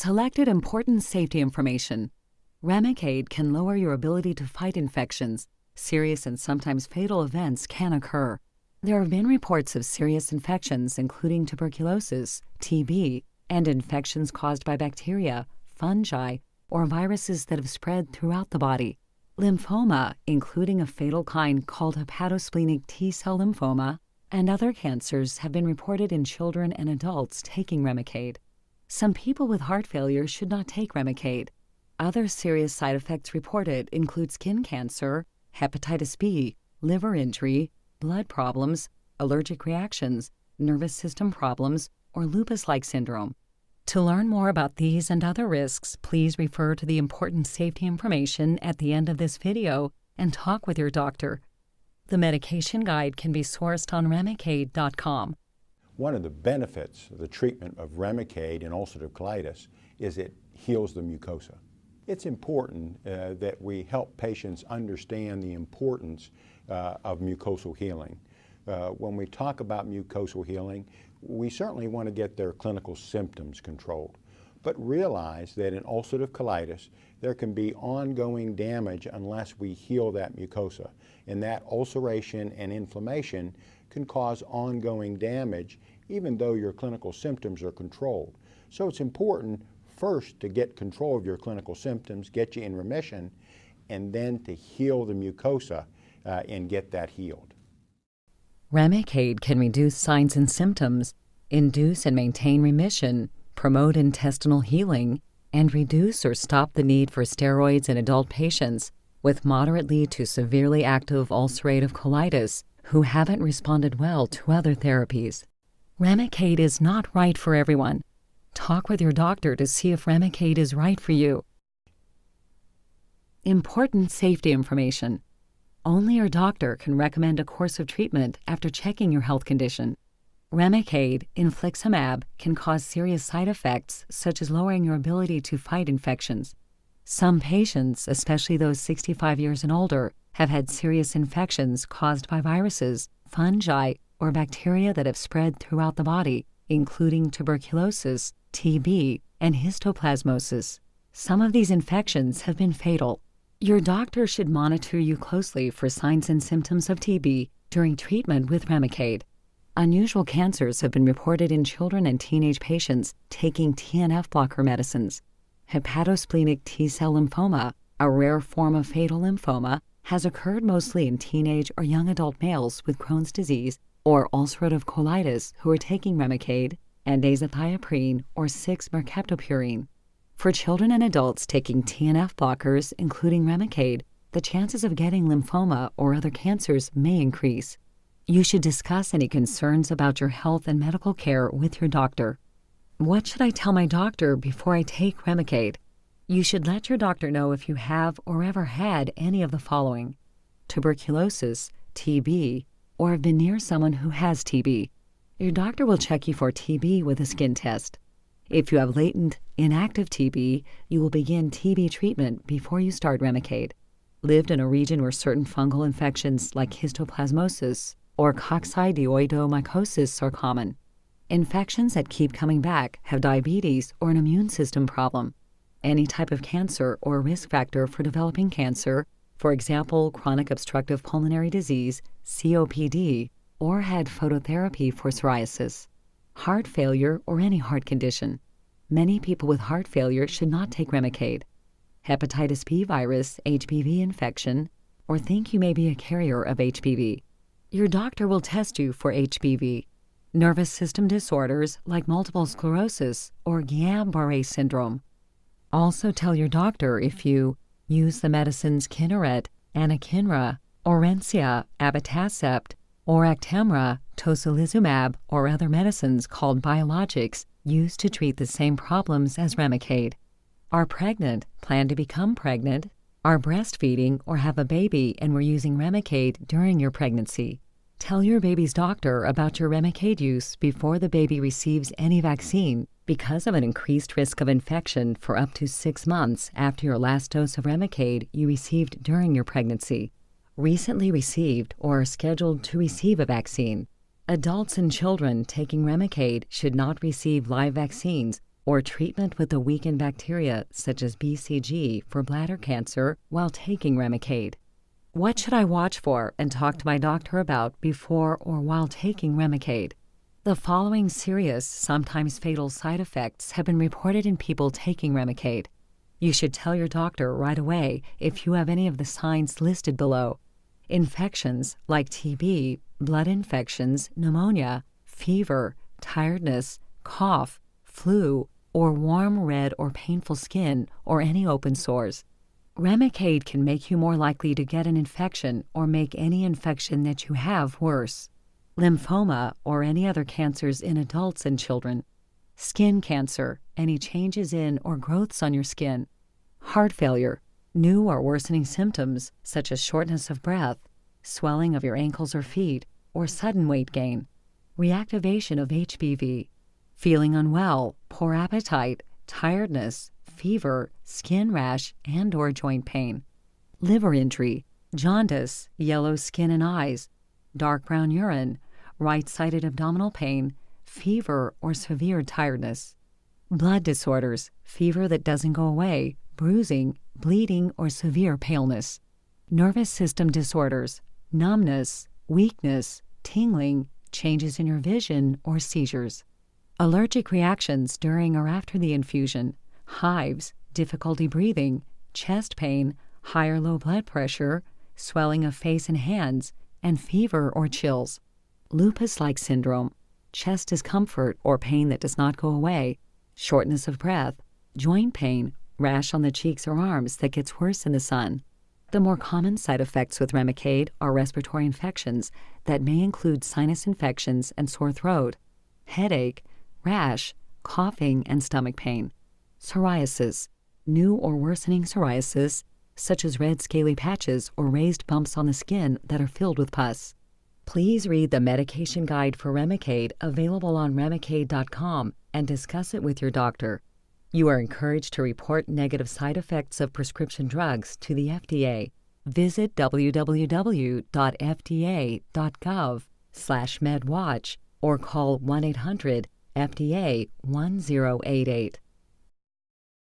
Selected important safety information. REMICADE can lower your ability to fight infections. Serious and sometimes fatal events can occur. There have been reports of serious infections, including tuberculosis, TB, and infections caused by bacteria, fungi, or viruses that have spread throughout the body. Lymphoma, including a fatal kind called hepatosplenic T-cell lymphoma, and other cancers have been reported in children and adults taking REMICADE. Some people with heart failure should not take REMICADE. Other serious side effects reported include skin cancer, hepatitis B, liver injury, blood problems, allergic reactions, nervous system problems, or lupus-like syndrome. To learn more about these and other risks, please refer to the important safety information at the end of this video and talk with your doctor. The medication guide can be sourced on REMICADE.com. One of the benefits of the treatment of REMICADE in ulcerative colitis is it heals the mucosa. It's important that we help patients understand the importance of mucosal healing. When we talk about mucosal healing, we certainly want to get their clinical symptoms controlled, but realize that in ulcerative colitis, there can be ongoing damage unless we heal that mucosa, and that ulceration and inflammation can cause ongoing damage even though your clinical symptoms are controlled. So it's important first to get control of your clinical symptoms, get you in remission, and then to heal the mucosa and get that healed. REMICADE can reduce signs and symptoms, induce and maintain remission, promote intestinal healing, and reduce or stop the need for steroids in adult patients with moderately to severely active ulcerative colitis who haven't responded well to other therapies. REMICADE is not right for everyone. Talk with your doctor to see if REMICADE is right for you. Important safety information. Only your doctor can recommend a course of treatment after checking your health condition. REMICADE, infliximab, can cause serious side effects such as lowering your ability to fight infections. Some patients, especially those 65 years and older, have had serious infections caused by viruses, fungi, or bacteria that have spread throughout the body, including tuberculosis, TB, and histoplasmosis. Some of these infections have been fatal. Your doctor should monitor you closely for signs and symptoms of TB during treatment with REMICADE. Unusual cancers have been reported in children and teenage patients taking TNF blocker medicines. Hepatosplenic T-cell lymphoma, a rare form of fatal lymphoma, has occurred mostly in teenage or young adult males with Crohn's disease or ulcerative colitis who are taking REMICADE and azathioprine or 6-mercaptopurine. For children and adults taking TNF blockers, including REMICADE, the chances of getting lymphoma or other cancers may increase. You should discuss any concerns about your health and medical care with your doctor. What should I tell my doctor before I take REMICADE? You should let your doctor know if you have or ever had any of the following: tuberculosis, TB, or have been near someone who has TB. Your doctor will check you for TB with a skin test. If you have latent, inactive TB, you will begin TB treatment before you start REMICADE. Lived in a region where certain fungal infections like histoplasmosis or coccidioidomycosis are common. Infections that keep coming back have diabetes or an immune system problem. Any type of cancer or risk factor for developing cancer, for example, chronic obstructive pulmonary disease, COPD, or had phototherapy for psoriasis. Heart failure or any heart condition. Many people with heart failure should not take REMICADE. Hepatitis B virus, HBV infection, or think you may be a carrier of HBV. Your doctor will test you for HBV. Nervous system disorders like multiple sclerosis or Guillain-Barré syndrome. Also tell your doctor if you use the medicines Kineret, anakinra, Orencia, abatacept, or Actemra, tocilizumab, or other medicines called biologics used to treat the same problems as REMICADE. Are pregnant, plan to become pregnant, are breastfeeding, or have a baby and were using REMICADE during your pregnancy. Tell your baby's doctor about your REMICADE use before the baby receives any vaccine because of an increased risk of infection for up to 6 months after your last dose of REMICADE you received during your pregnancy. Recently received or are scheduled to receive a vaccine. Adults and children taking REMICADE should not receive live vaccines or treatment with a weakened bacteria such as BCG for bladder cancer while taking REMICADE. What should I watch for and talk to my doctor about before or while taking REMICADE? The following serious, sometimes fatal side effects have been reported in people taking REMICADE. You should tell your doctor right away if you have any of the signs listed below. Infections like TB, blood infections, pneumonia, fever, tiredness, cough, flu, or warm, red, or painful skin, or any open sores. REMICADE can make you more likely to get an infection or make any infection that you have worse. Lymphoma or any other cancers in adults and children. Skin cancer, any changes in or growths on your skin. Heart failure, new or worsening symptoms such as shortness of breath, swelling of your ankles or feet, or sudden weight gain. Reactivation of HBV, feeling unwell, poor appetite, tiredness, fever, skin rash, and/or joint pain. Liver injury, jaundice, yellow skin and eyes, dark brown urine, right-sided abdominal pain, fever or severe tiredness. Blood disorders, fever that doesn't go away, bruising, bleeding, or severe paleness. Nervous system disorders, numbness, weakness, tingling, changes in your vision, or seizures. Allergic reactions during or after the infusion, hives, difficulty breathing, chest pain, high or low blood pressure, swelling of face and hands, and fever or chills. Lupus-like syndrome, chest discomfort or pain that does not go away, shortness of breath, joint pain, rash on the cheeks or arms that gets worse in the sun. The more common side effects with REMICADE are respiratory infections that may include sinus infections and sore throat, headache, rash, coughing, and stomach pain. Psoriasis, new or worsening psoriasis, such as red scaly patches or raised bumps on the skin that are filled with pus. Please read the medication guide for REMICADE available on REMICADE.com and discuss it with your doctor. You are encouraged to report negative side effects of prescription drugs to the FDA. Visit www.fda.gov/medwatch or call 1-800-FDA-1088.